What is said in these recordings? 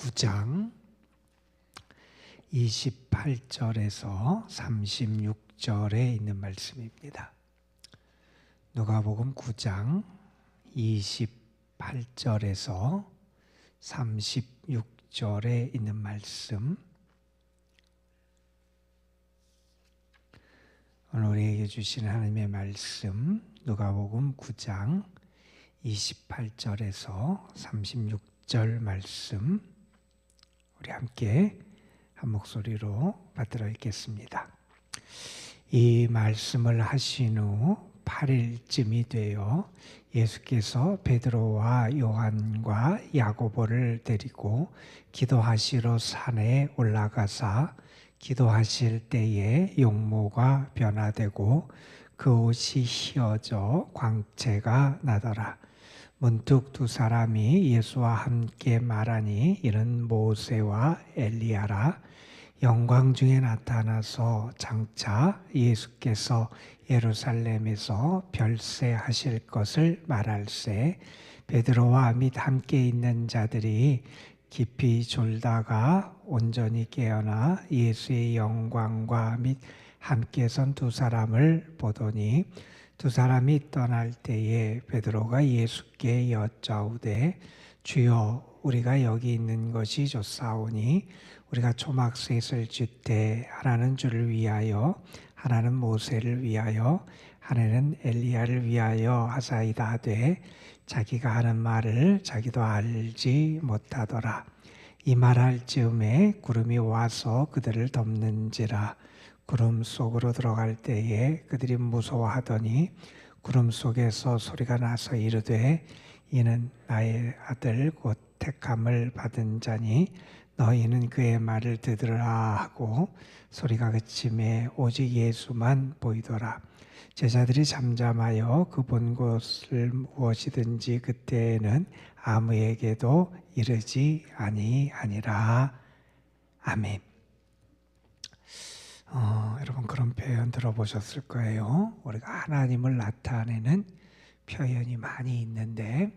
9장 28절에서 36절에 있는 말씀입니다. 누가복음 9장 28절에서 36절에 있는 말씀, 오늘 우리에게 주신 하나님의 말씀, 누가복음 9장 28절에서 36절 말씀, 우리 함께 한 목소리로 받들어 읽겠습니다. 이 말씀을 하신 후 8일쯤이 되어 예수께서 베드로와 요한과 야고보를 데리고 기도하시러 산에 올라가사 기도하실 때에 용모가 변화되고 그 옷이 휘어져 광채가 나더라. 문득 두 사람이 예수와 함께 말하니 이는 모세와 엘리야라. 영광 중에 나타나서 장차 예수께서 예루살렘에서 별세하실 것을 말할세. 베드로와 및 함께 있는 자들이 깊이 졸다가 온전히 깨어나 예수의 영광과 및 함께 선 두 사람을 보더니 두 사람이 떠날 때에 베드로가 예수께 여짜오되 주여, 우리가 여기 있는 것이 좋사오니 우리가 초막셋을 쥐되 하나는 주를 위하여 하나는 모세를 위하여 하나는 엘리야를 위하여 하사이다 하되 자기가 하는 말을 자기도 알지 못하더라. 이 말할 즈음에 구름이 와서 그들을 덮는지라. 구름 속으로 들어갈 때에 그들이 무서워하더니 구름 속에서 소리가 나서 이르되 이는 나의 아들 곧 택함을 받은 자니 너희는 그의 말을 듣으라 하고 소리가 그침에 오직 예수만 보이더라. 제자들이 잠잠하여 그 본 것을 무엇이든지 그때에는 아무에게도 이르지 아니하니라. 아멘. 여러분 그런 표현 들어보셨을 거예요. 우리가 하나님을 나타내는 표현이 많이 있는데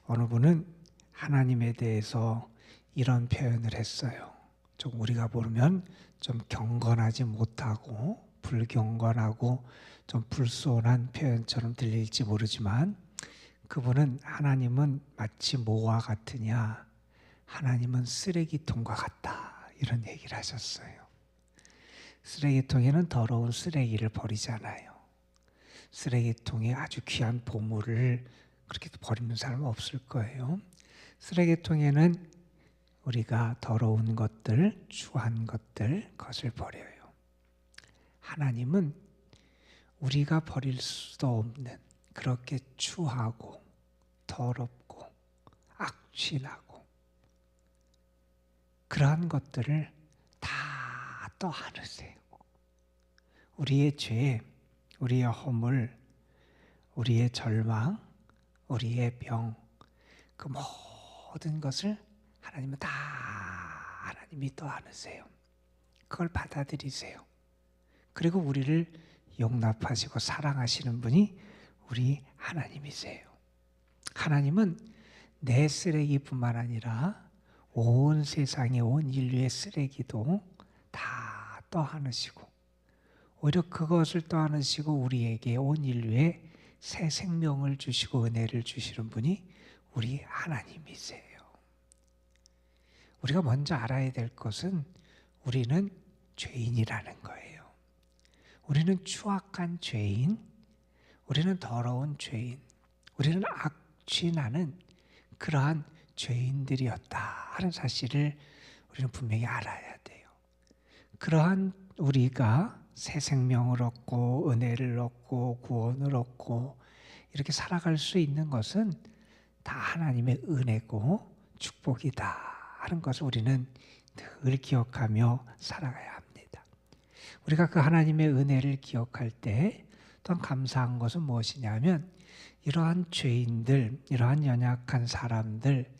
어느 분은 하나님에 대해서 이런 표현을 했어요. 좀 우리가 보면 좀 경건하지 못하고 불경건하고 좀 불손한 표현처럼 들릴지 모르지만 그분은 하나님은 마치 뭐와 같으냐, 하나님은 쓰레기통과 같다, 이런 얘기를 하셨어요. 쓰레기통에는 더러운 쓰레기를 버리잖아요. 쓰레기통에 아주 귀한 보물을 그렇게 버리는 사람은 없을 거예요. 쓰레기통에는 우리가 더러운 것들, 추한 것들, 그것을 버려요. 하나님은 우리가 버릴 수도 없는 그렇게 추하고 더럽고 악취나고 그러한 것들을 다 떠안으세요. 우리의 죄, 우리의 허물, 우리의 절망, 우리의 병, 그 모든 것을 하나님은 다 하나님이 떠안으세요. 그걸 받아들이세요. 그리고 우리를 용납하시고 사랑하시는 분이 우리 하나님이세요. 하나님은 내 쓰레기뿐만 아니라 온 세상의 온 인류의 쓰레기도 다 떠안으시고 오히려 그것을 떠안으시고 우리에게 온 인류에 새 생명을 주시고 은혜를 주시는 분이 우리 하나님이세요. 우리가 먼저 알아야 될 것은 우리는 죄인이라는 거예요. 우리는 추악한 죄인, 우리는 더러운 죄인, 우리는 악취나는 그러한 죄인들이었다 하는 사실을 우리는 분명히 알아야 돼요. 그러한 우리가 새 생명을 얻고 은혜를 얻고 구원을 얻고 이렇게 살아갈 수 있는 것은 다 하나님의 은혜고 축복이다 하는 것을 우리는 늘 기억하며 살아가야 합니다. 우리가 그 하나님의 은혜를 기억할 때 또 감사한 것은 무엇이냐면 이러한 죄인들, 이러한 연약한 사람들,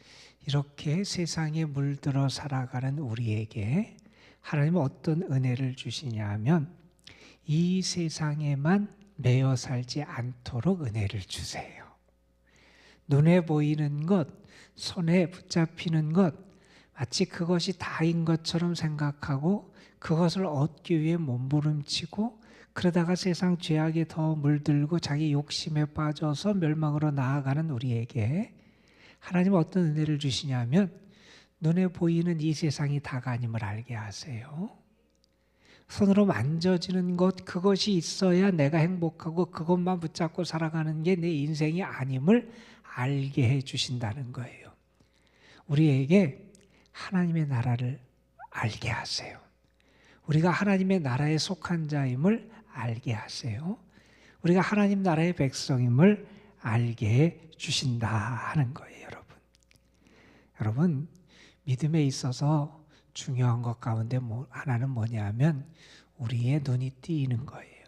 이렇게 세상에 물들어 살아가는 우리에게 하나님은 어떤 은혜를 주시냐 하면 이 세상에만 매여 살지 않도록 은혜를 주세요. 눈에 보이는 것, 손에 붙잡히는 것, 마치 그것이 다인 것처럼 생각하고 그것을 얻기 위해 몸부림치고 그러다가 세상 죄악에 더 물들고 자기 욕심에 빠져서 멸망으로 나아가는 우리에게 하나님은 어떤 은혜를 주시냐면 눈에 보이는 이 세상이 다가 아님을 알게 하세요. 손으로 만져지는 것, 그것이 있어야 내가 행복하고 그것만 붙잡고 살아가는 게 내 인생이 아님을 알게 해주신다는 거예요. 우리에게 하나님의 나라를 알게 하세요. 우리가 하나님의 나라에 속한 자임을 알게 하세요. 우리가 하나님 나라의 백성임을 알게 해 주신다 하는 거예요, 여러분. 여러분, 믿음에 있어서 중요한 것 가운데 하나는 뭐냐면 우리의 눈이 띄는 거예요.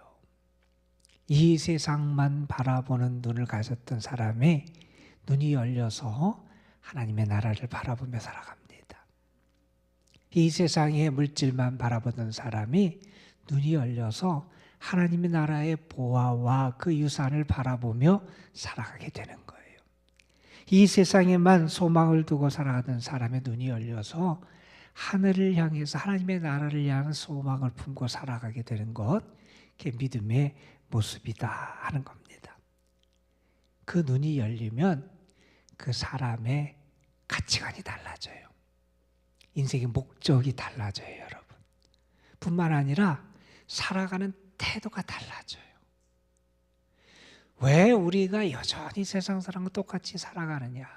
이 세상만 바라보는 눈을 가졌던 사람의 눈이 열려서 하나님의 나라를 바라보며 살아갑니다. 이 세상의 물질만 바라보던 사람이 눈이 열려서 하나님의 나라의 보화와 그 유산을 바라보며 살아가게 되는 거예요. 이 세상에만 소망을 두고 살아가던 사람의 눈이 열려서 하늘을 향해서 하나님의 나라를 향한 소망을 품고 살아가게 되는 것, 그게 믿음의 모습이다 하는 겁니다. 그 눈이 열리면 그 사람의 가치관이 달라져요. 인생의 목적이 달라져요, 여러분. 뿐만 아니라 살아가는 태도가 달라져요. 왜 우리가 여전히 세상 사람과 똑같이 살아가느냐?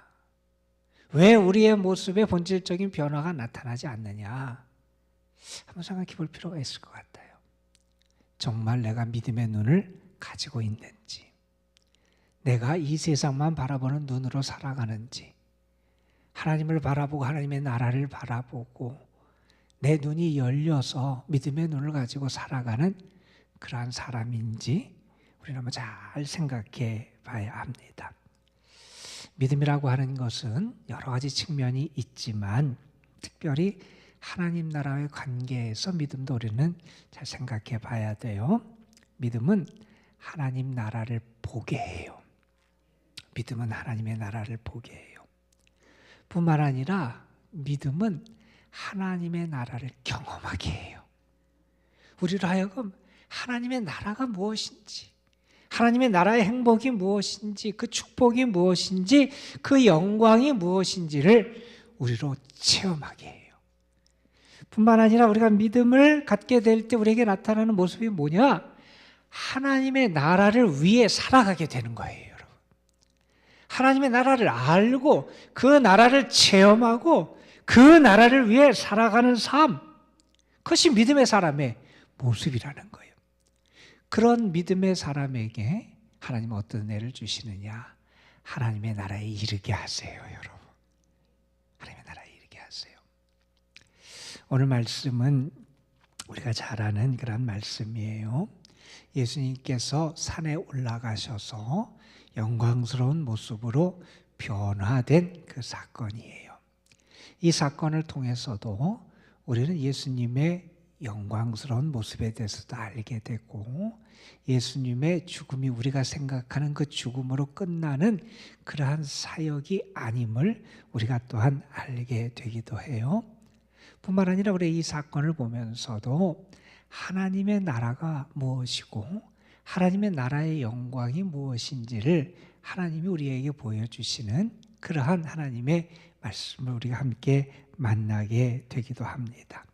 왜 우리의 모습에 본질적인 변화가 나타나지 않느냐? 한번 생각해 볼 필요가 있을 것 같아요. 정말 내가 믿음의 눈을 가지고 있는지, 내가 이 세상만 바라보는 눈으로 살아가는지, 하나님을 바라보고 하나님의 나라를 바라보고 내 눈이 열려서 믿음의 눈을 가지고 살아가는 그러한 사람인지 우리는 한번 잘 생각해 봐야 합니다. 믿음이라고 하는 것은 여러 가지 측면이 있지만 특별히 하나님 나라의 관계에서 믿음도 우리는 잘 생각해 봐야 돼요. 믿음은 하나님 나라를 보게 해요. 믿음은 하나님의 나라를 보게 해요. 뿐만 아니라 믿음은 하나님의 나라를 경험하게 해요. 우리로 하여금 하나님의 나라가 무엇인지, 하나님의 나라의 행복이 무엇인지, 그 축복이 무엇인지, 그 영광이 무엇인지를 우리로 체험하게 해요. 뿐만 아니라 우리가 믿음을 갖게 될 때 우리에게 나타나는 모습이 뭐냐? 하나님의 나라를 위해 살아가게 되는 거예요. 하나님의 나라를 알고 그 나라를 체험하고 그 나라를 위해 살아가는 삶, 그것이 믿음의 사람의 모습이라는 거예요. 그런 믿음의 사람에게 하나님은 어떤 은혜를 주시느냐? 하나님의 나라에 이르게 하세요, 여러분. 하나님의 나라에 이르게 하세요. 오늘 말씀은 우리가 잘 아는 그런 말씀이에요. 예수님께서 산에 올라가셔서 영광스러운 모습으로 변화된 그 사건이에요. 이 사건을 통해서도 우리는 예수님의 영광스러운 모습에 대해서도 알게 되고 예수님의 죽음이 우리가 생각하는 그 죽음으로 끝나는 그러한 사역이 아님을 우리가 또한 알게 되기도 해요. 뿐만 아니라 우리 이 사건을 보면서도 하나님의 나라가 무엇이고 하나님의 나라의 영광이 무엇인지를 하나님이 우리에게 보여주시는 그러한 하나님의 말씀을 우리가 함께 만나게 되기도 합니다.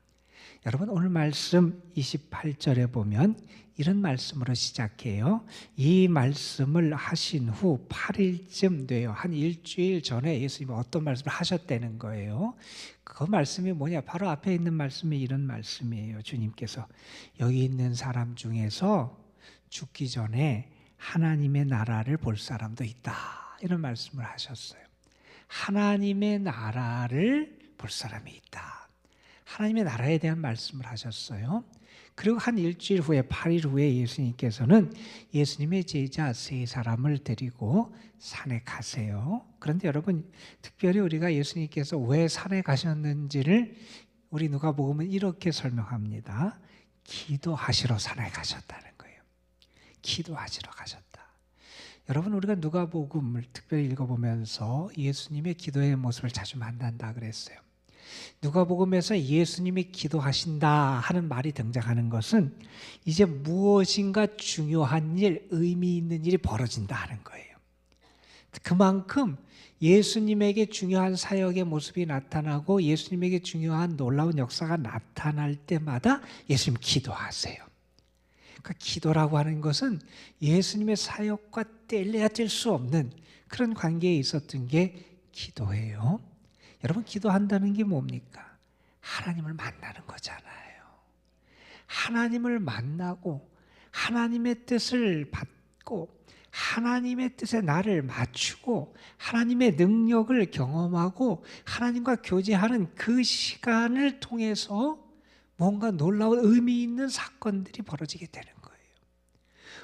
여러분, 오늘 말씀 28절에 보면 이런 말씀으로 시작해요. 이 말씀을 하신 후 8일쯤 돼요. 한 일주일 전에 예수님이 어떤 말씀을 하셨다는 거예요. 그 말씀이 뭐냐? 바로 앞에 있는 말씀이 이런 말씀이에요. 주님께서 여기 있는 사람 중에서 죽기 전에 하나님의 나라를 볼 사람도 있다, 이런 말씀을 하셨어요. 하나님의 나라를 볼 사람이 있다. 하나님의 나라에 대한 말씀을 하셨어요. 그리고 한 일주일 후에 8일 후에 예수님께서는 예수님의 제자 3사람을 데리고 산에 가세요. 그런데 여러분, 특별히 우리가 예수님께서 왜 산에 가셨는지를 우리 누가복음은 이렇게 설명합니다. 기도하시러 산에 가셨다는 거예요. 기도하시러 가셨다. 여러분, 우리가 누가복음을 특별히 읽어보면서 예수님의 기도의 모습을 자주 만난다 그랬어요. 누가복음에서 예수님이 기도하신다 하는 말이 등장하는 것은 이제 무엇인가 중요한 일, 의미 있는 일이 벌어진다 하는 거예요. 그만큼 예수님에게 중요한 사역의 모습이 나타나고 예수님에게 중요한 놀라운 역사가 나타날 때마다 예수님 기도하세요. 그러니까 기도라고 하는 것은 예수님의 사역과 뗄래야 뗄 수 없는 그런 관계에 있었던 게 기도예요. 여러분, 기도한다는 게 뭡니까? 하나님을 만나는 거잖아요. 하나님을 만나고 하나님의 뜻을 받고 하나님의 뜻에 나를 맞추고 하나님의 능력을 경험하고 하나님과 교제하는 그 시간을 통해서 뭔가 놀라운 의미 있는 사건들이 벌어지게 되는 거예요.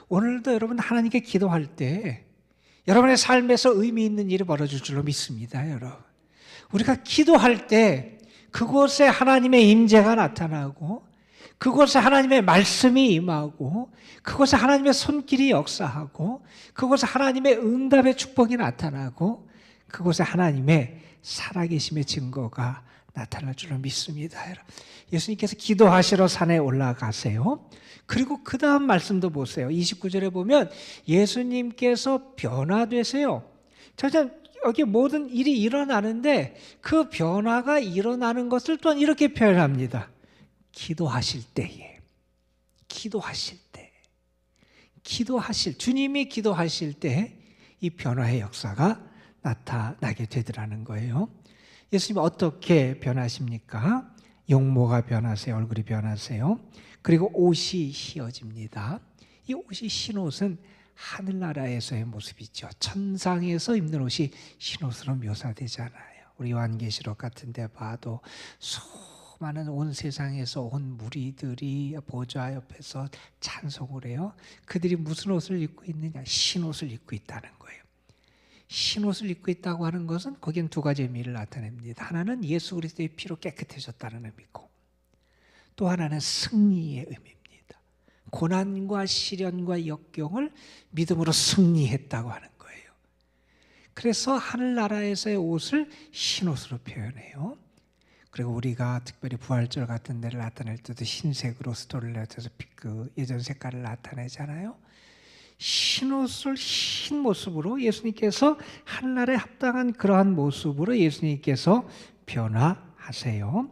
오늘도 여러분 하나님께 기도할 때 여러분의 삶에서 의미 있는 일이 벌어질 줄로 믿습니다. 여러분, 우리가 기도할 때 그곳에 하나님의 임재가 나타나고 그곳에 하나님의 말씀이 임하고 그곳에 하나님의 손길이 역사하고 그곳에 하나님의 응답의 축복이 나타나고 그곳에 하나님의 살아계심의 증거가 나타날 줄로 믿습니다. 예수님께서 기도하시러 산에 올라가세요. 그리고 그 다음 말씀도 보세요. 29절에 보면 예수님께서 변화되세요. 여기 모든 일이 일어나는데 그 변화가 일어나는 것을 또한 이렇게 표현합니다. 기도하실 때에, 주님이 기도하실 때 이 변화의 역사가 나타나게 되더라는 거예요. 예수님 어떻게 변하십니까? 용모가 변하세요. 얼굴이 변하세요. 그리고 옷이 휘어집니다. 이 옷이 흰 옷은 하늘나라에서의 모습이죠. 천상에서 입는 옷이 흰 옷으로 묘사되잖아요. 우리 요한계시록 같은 데 봐도 수많은 온 세상에서 온 무리들이 보좌 옆에서 찬송을 해요. 그들이 무슨 옷을 입고 있느냐? 흰 옷을 입고 있다는 거예요. 흰 옷을 입고 있다고 하는 것은 거기엔 두 가지 의미를 나타냅니다. 하나는 예수 그리스도의 피로 깨끗해졌다는 의미고 또 하나는 승리의 의미입니다. 고난과 시련과 역경을 믿음으로 승리했다고 하는 거예요. 그래서 하늘나라에서의 옷을 흰 옷으로 표현해요. 그리고 우리가 특별히 부활절 같은 데를 나타낼 때도 흰색으로 스토리를 내서 그 예전 색깔을 나타내잖아요. 흰 옷을 흰 모습으로 예수님께서 하늘나라에 합당한 그러한 모습으로 예수님께서 변화하세요.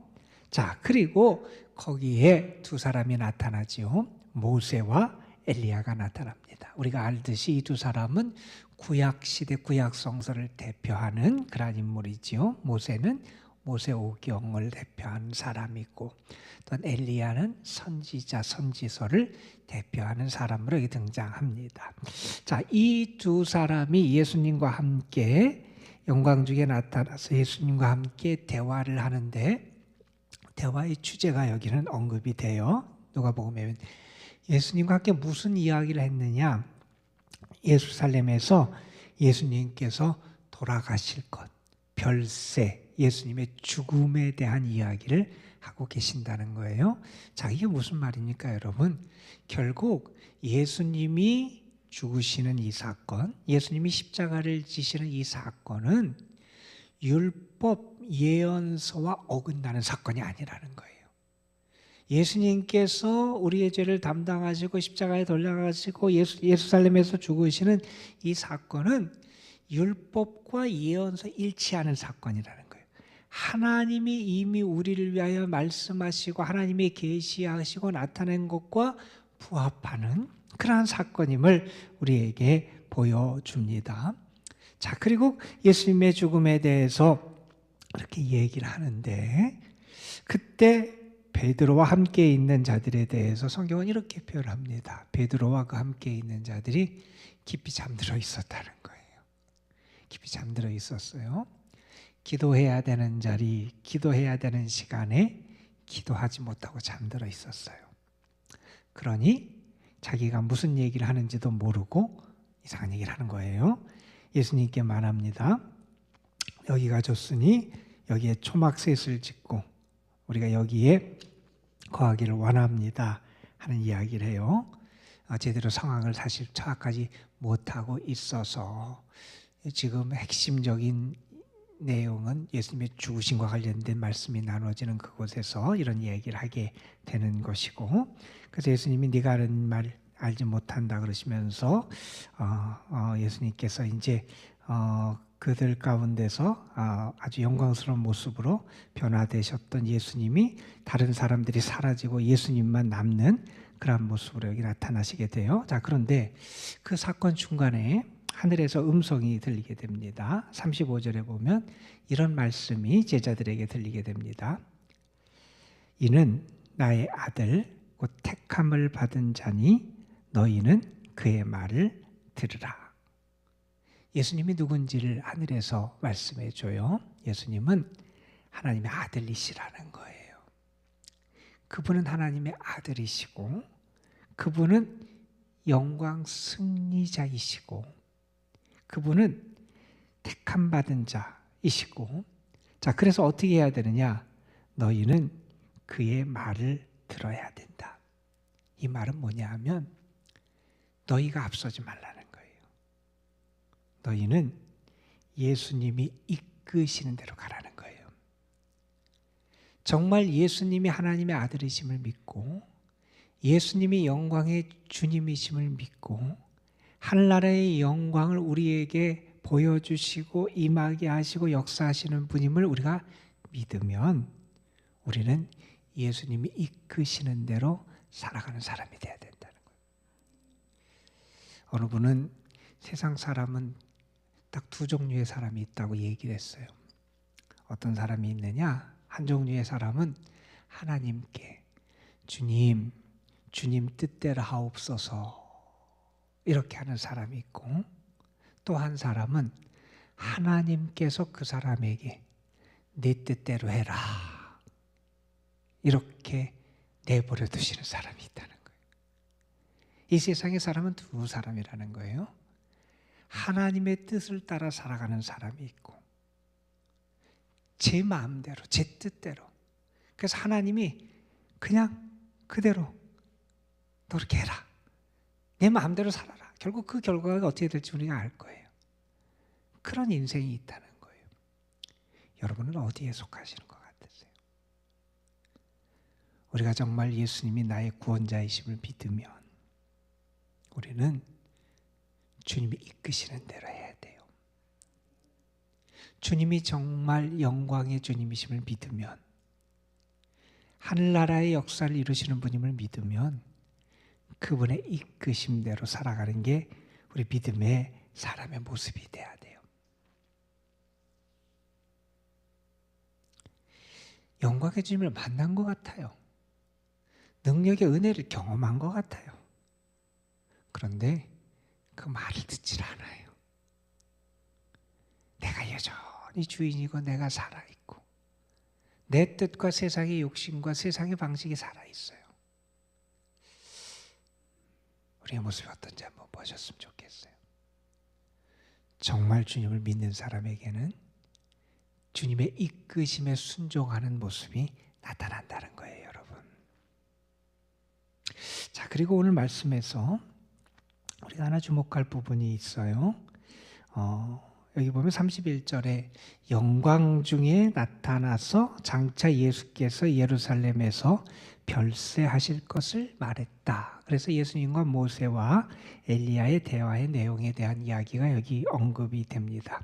자, 그리고 거기에 두 사람이 나타나지요. 모세와 엘리야가 나타납니다. 우리가 알듯이 이 두 사람은 구약시대 구약성서를 대표하는 그런 인물이지요. 모세는 모세오경을 대표하는 사람이고 또 엘리야는 선지자 선지서를 대표하는 사람으로 등장합니다. 자, 이 두 사람이 예수님과 함께 영광 중에 나타나서 예수님과 함께 대화를 하는데 대화의 주제가 여기는 언급이 돼요. 누가복음에 예수님과 함께 무슨 이야기를 했느냐? 예루살렘에서 예수님께서 돌아가실 것, 별세, 예수님의 죽음에 대한 이야기를 하고 계신다는 거예요. 자, 이게 무슨 말입니까, 여러분? 결국 예수님이 죽으시는 이 사건, 예수님이 십자가를 지시는 이 사건은 율법 예언서와 어긋나는 사건이 아니라는 거예요. 예수님께서 우리의 죄를 담당하시고 십자가에 돌려가시고 예루살렘에서 죽으시는 이 사건은 율법과 예언서 일치하는 사건이라는 거예요. 하나님이 이미 우리를 위하여 말씀하시고 하나님이 계시하시고 나타낸 것과 부합하는 그러한 사건임을 우리에게 보여줍니다. 자, 그리고 예수님의 죽음에 대해서 이렇게 얘기를 하는데 그때 베드로와 함께 있는 자들에 대해서 성경은 이렇게 표현합니다. 베드로와 그 함께 있는 자들이 깊이 잠들어 있었다는 거예요. 깊이 잠들어 있었어요. 기도해야 되는 자리, 기도해야 되는 시간에 기도하지 못하고 잠들어 있었어요. 그러니 자기가 무슨 얘기를 하는지도 모르고 이상한 얘기를 하는 거예요. 예수님께 말합니다. 여기가 좋으니 여기에 초막셋을 짓고 우리가 여기에 거하기를 원합니다 하는 이야기를 해요. 제대로 상황을 사실 파악하지 못하고 있어서 지금 핵심적인 내용은 예수님의 죽으심과 관련된 말씀이 나눠지는 그곳에서 이런 이야기를 하게 되는 것이고, 그래서 예수님이 네가 하는 말 알지 못한다 그러시면서 예수님께서 이제 그들 가운데서 아주 영광스러운 모습으로 변화되셨던 예수님이 다른 사람들이 사라지고 예수님만 남는 그런 모습으로 여기 나타나시게 돼요. 자, 그런데 그 사건 중간에 하늘에서 음성이 들리게 됩니다. 35절에 보면 이런 말씀이 제자들에게 들리게 됩니다. 이는 나의 아들 곧 택함을 받은 자니 너희는 그의 말을 들으라. 예수님이 누군지를 하늘에서 말씀해 줘요. 예수님은 하나님의 아들이시라는 거예요. 그분은 하나님의 아들이시고 그분은 영광 승리자이시고 그분은 택함 받은 자이시고, 자, 그래서 어떻게 해야 되느냐? 너희는 그의 말을 들어야 된다. 이 말은 뭐냐 하면 너희가 앞서지 말라는 거예요. 너희는 예수님이 이끄시는 대로 가라는 거예요. 정말 예수님이 하나님의 아들이심을 믿고 예수님이 영광의 주님이심을 믿고 하늘나라의 영광을 우리에게 보여주시고 임하게 하시고 역사하시는 분임을 우리가 믿으면 우리는 예수님이 이끄시는 대로 살아가는 사람이 되어야 된다는 거예요. 어느 분은 세상 사람은 딱 두 종류의 사람이 있다고 얘기를 했어요. 어떤 사람이 있느냐? 한 종류의 사람은 하나님께 주님 뜻대로 하옵소서 이렇게 하는 사람이 있고, 또 한 사람은 하나님께서 그 사람에게 내 뜻대로 해라 이렇게 내버려 두시는 사람이 있다는 거예요. 이 세상의 사람은 두 사람이라는 거예요. 하나님의 뜻을 따라 살아가는 사람이 있고 제 마음대로 제 뜻대로, 그래서 하나님이 그냥 그대로 너 그렇게 해라, 내 마음대로 살아라. 결국 그 결과가 어떻게 될지 우리가 알 거예요. 그런 인생이 있다는 거예요. 여러분은 어디에 속하시는 것 같으세요? 우리가 정말 예수님이 나의 구원자이심을 믿으면 우리는 주님이 이끄시는 대로 해야 돼요. 주님이 정말 영광의 주님이심을 믿으면, 하늘나라의 역사를 이루시는 분임을 믿으면 그분의 이끄심대로 살아가는 게 우리 믿음의 사람의 모습이 돼야 돼요. 영광의 주님을 만난 것 같아요. 능력의 은혜를 경험한 것 같아요. 그런데 그 말을 듣질 않아요. 내가 여전히 주인이고 내가 살아있고 내 뜻과 세상의 욕심과 세상의 방식이 살아있어요. 우리의 모습이 어떤지 한번 보셨으면 좋겠어요. 정말 주님을 믿는 사람에게는 주님의 이끄심에 순종하는 모습이 나타난다는 거예요, 여러분. 자, 그리고 오늘 말씀에서 우리가 하나 주목할 부분이 있어요. 여기 보면 31절에 영광 중에 나타나서 장차 예수께서 예루살렘에서 별세하실 것을 말했다. 그래서 예수님과 모세와 엘리야의 대화의 내용에 대한 이야기가 여기 언급이 됩니다.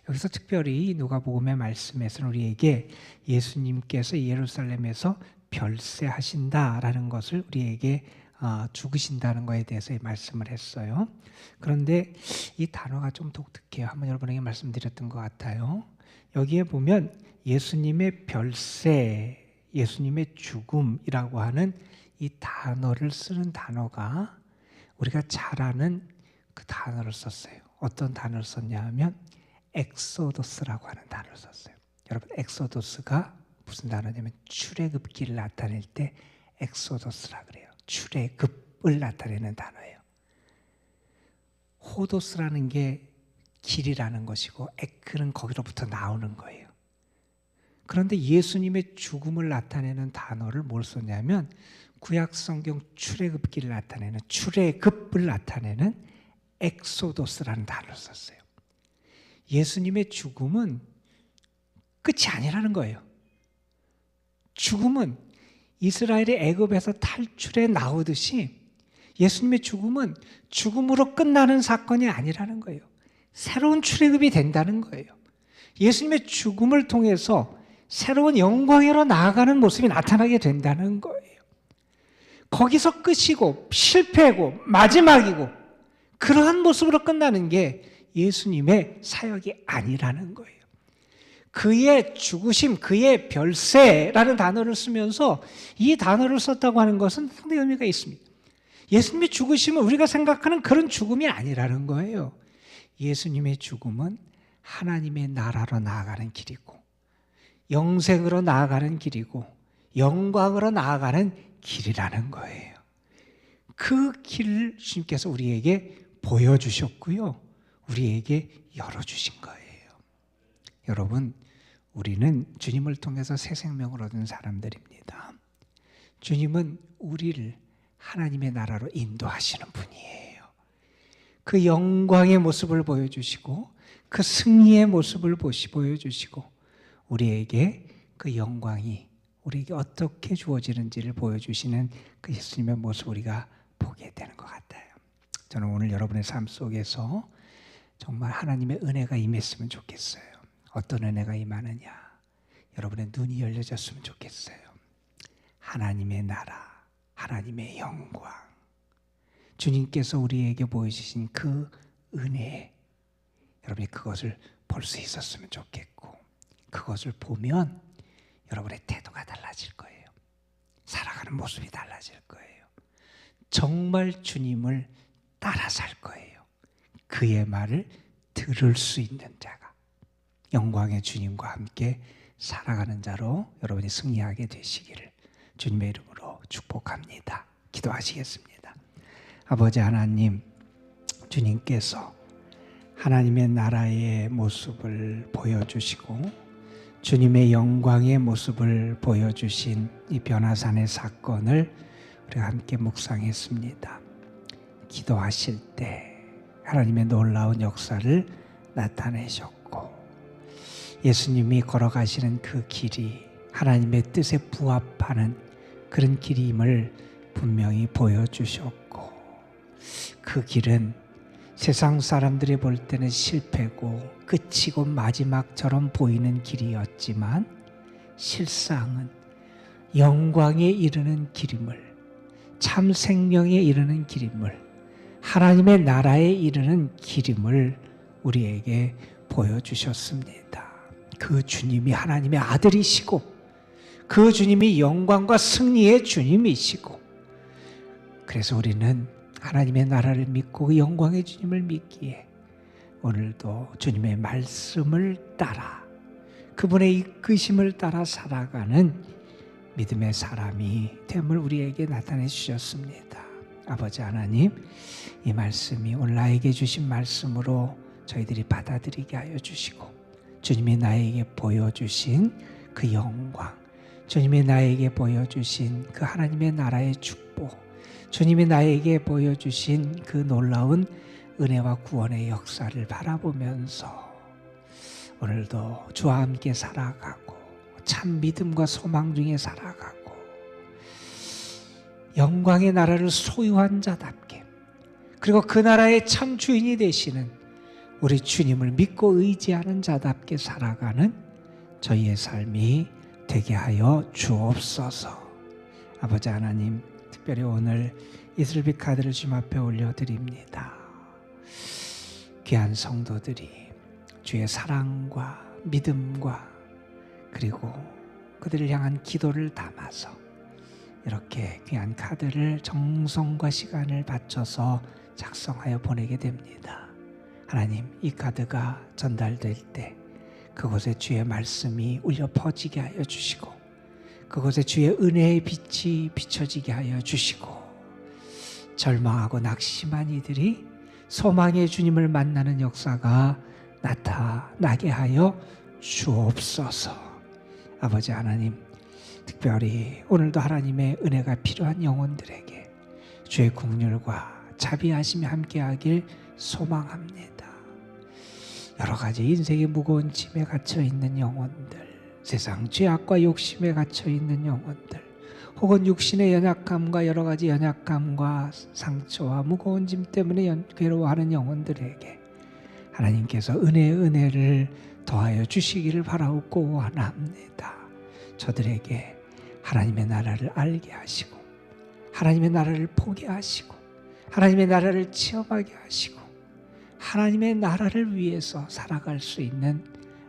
여기서 특별히 누가복음의 말씀에서는 우리에게 예수님께서 예루살렘에서 별세하신다라는 것을 우리에게 죽으신다는 것에 대해서 말씀을 했어요. 그런데 이 단어가 좀 독특해요. 한번 여러분에게 말씀드렸던 것 같아요. 여기에 보면 예수님의 별세, 예수님의 죽음이라고 하는 이 단어를 쓰는 단어가 우리가 잘 아는 그 단어를 썼어요. 어떤 단어를 썼냐 하면 엑소더스라고 하는 단어를 썼어요. 여러분, 엑소더스가 무슨 단어냐면 출애굽기를 나타낼 때 엑소더스라 그래요. 출애굽을 나타내는 단어예요. 호도스라는 게 길이라는 것이고 에크는 거기로부터 나오는 거예요. 그런데 예수님의 죽음을 나타내는 단어를 뭘 썼냐면 구약성경 출애굽기를 나타내는 출애굽을 나타내는 엑소도스라는 단어를 썼어요. 예수님의 죽음은 끝이 아니라는 거예요. 죽음은 이스라엘이 애굽에서 탈출해 나오듯이 예수님의 죽음은 죽음으로 끝나는 사건이 아니라는 거예요. 새로운 출애굽이 된다는 거예요. 예수님의 죽음을 통해서 새로운 영광으로 나아가는 모습이 나타나게 된다는 거예요. 거기서 끝이고 실패고 마지막이고 그러한 모습으로 끝나는 게 예수님의 사역이 아니라는 거예요. 그의 죽으심, 그의 별세라는 단어를 쓰면서 이 단어를 썼다고 하는 것은 상당히 의미가 있습니다. 예수님의 죽으심은 우리가 생각하는 그런 죽음이 아니라는 거예요. 예수님의 죽음은 하나님의 나라로 나아가는 길이고 영생으로 나아가는 길이고 영광으로 나아가는 길이라는 거예요. 그 길을 주님께서 우리에게 보여주셨고요. 우리에게 열어주신 거예요. 여러분, 우리는 주님을 통해서 새 생명을 얻은 사람들입니다. 주님은 우리를 하나님의 나라로 인도하시는 분이에요. 그 영광의 모습을 보여주시고 그 승리의 모습을 보여주시고 우리에게 그 영광이 우리에게 어떻게 주어지는지를 보여주시는 그 예수님의 모습을 우리가 보게 되는 것 같아요. 저는 오늘 여러분의 삶 속에서 정말 하나님의 은혜가 임했으면 좋겠어요. 어떤 은혜가 임하느냐? 여러분의 눈이 열려졌으면 좋겠어요. 하나님의 나라, 하나님의 영광, 주님께서 우리에게 보여주신 그 은혜, 여러분이 그것을 볼 수 있었으면 좋겠고 그것을 보면 여러분의 태도가 달라질 거예요. 살아가는 모습이 달라질 거예요. 정말 주님을 따라 살 거예요. 그의 말을 들을 수 있는 자가 영광의 주님과 함께 살아가는 자로 여러분이 승리하게 되시기를 주님의 이름으로 축복합니다. 기도하시겠습니다. 아버지 하나님, 주님께서 하나님의 나라의 모습을 보여주시고 주님의 영광의 모습을 보여주신 이 변화산의 사건을 우리가 함께 묵상했습니다. 기도하실 때 하나님의 놀라운 역사를 나타내셨고 예수님이 걸어가시는 그 길이 하나님의 뜻에 부합하는 그런 길임을 분명히 보여주셨고 그 길은 세상 사람들이 볼 때는 실패고 끝이고 마지막처럼 보이는 길이었지만 실상은 영광에 이르는 길임을, 참 생명에 이르는 길임을, 하나님의 나라에 이르는 길임을 우리에게 보여주셨습니다. 그 주님이 하나님의 아들이시고 그 주님이 영광과 승리의 주님이시고 그래서 우리는 하나님의 나라를 믿고 그 영광의 주님을 믿기에 오늘도 주님의 말씀을 따라 그분의 이끄심을 따라 살아가는 믿음의 사람이 됨을 우리에게 나타내 주셨습니다. 아버지 하나님, 이 말씀이 오늘 나에게 주신 말씀으로 저희들이 받아들이게 하여 주시고 주님이 나에게 보여주신 그 영광, 주님이 나에게 보여주신 그 하나님의 나라의 축복, 주님이 나에게 보여주신 그 놀라운 은혜와 구원의 역사를 바라보면서 오늘도 주와 함께 살아가고 참 믿음과 소망 중에 살아가고 영광의 나라를 소유한 자답게 그리고 그 나라의 참 주인이 되시는 우리 주님을 믿고 의지하는 자답게 살아가는 저희의 삶이 되게 하여 주옵소서. 아버지 하나님, 특별히 오늘 이슬빛 카드를 주님 앞에 올려드립니다. 귀한 성도들이 주의 사랑과 믿음과 그리고 그들을 향한 기도를 담아서 이렇게 귀한 카드를 정성과 시간을 바쳐서 작성하여 보내게 됩니다. 하나님, 이 카드가 전달될 때 그곳에 주의 말씀이 울려 퍼지게 하여 주시고 그곳에 주의 은혜의 빛이 비춰지게 하여 주시고 절망하고 낙심한 이들이 소망의 주님을 만나는 역사가 나타나게 하여 주옵소서. 아버지 하나님, 특별히 오늘도 하나님의 은혜가 필요한 영혼들에게 주의 긍휼과 자비하심이 함께하길 소망합니다. 여러 가지 인생의 무거운 짐에 갇혀 있는 영혼들, 세상 죄악과 욕심에 갇혀 있는 영혼들, 혹은 육신의 연약감과 여러 가지 연약감과 상처와 무거운 짐 때문에 괴로워하는 영혼들에게 하나님께서 은혜를 더하여 주시기를 바라옵고 원합니다. 저들에게 하나님의 나라를 알게 하시고, 하나님의 나라를 보게 하시고, 하나님의 나라를 체험하게 하시고, 하나님의 나라를 위해서 살아갈 수 있는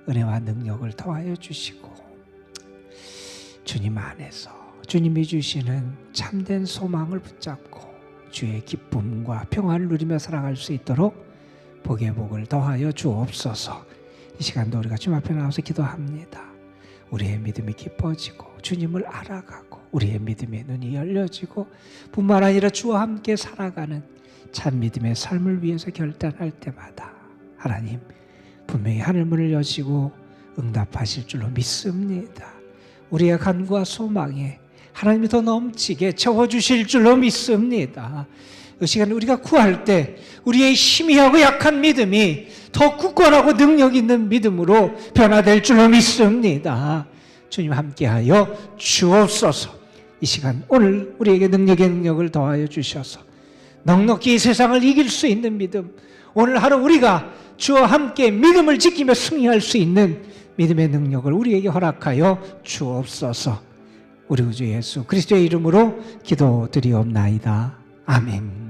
은혜와 능력을 더하여 주시고, 주님 안에서 주님이 주시는 참된 소망을 붙잡고 주의 기쁨과 평안을 누리며 살아갈 수 있도록 복의 복을 더하여 주옵소서. 이 시간도 우리가 주님 앞에 나와서 기도합니다. 우리의 믿음이 깊어지고 주님을 알아가고 우리의 믿음의 눈이 열려지고 뿐만 아니라 주와 함께 살아가는 참 믿음의 삶을 위해서 결단할 때마다 하나님 분명히 하늘문을 여시고 응답하실 줄로 믿습니다. 우리의 간구와 소망에 하나님이 더 넘치게 채워주실 줄로 믿습니다. 이 시간 우리가 구할 때 우리의 희미하고 약한 믿음이 더 굳건하고 능력 있는 믿음으로 변화될 줄로 믿습니다. 주님 함께하여 주옵소서. 이 시간 오늘 우리에게 능력을 더하여 주셔서 넉넉히 이 세상을 이길 수 있는 믿음, 오늘 하루 우리가 주와 함께 믿음을 지키며 승리할 수 있는 믿음의 능력을 우리에게 허락하여 주옵소서. 우리 구주 예수 그리스도의 이름으로 기도드리옵나이다. 아멘.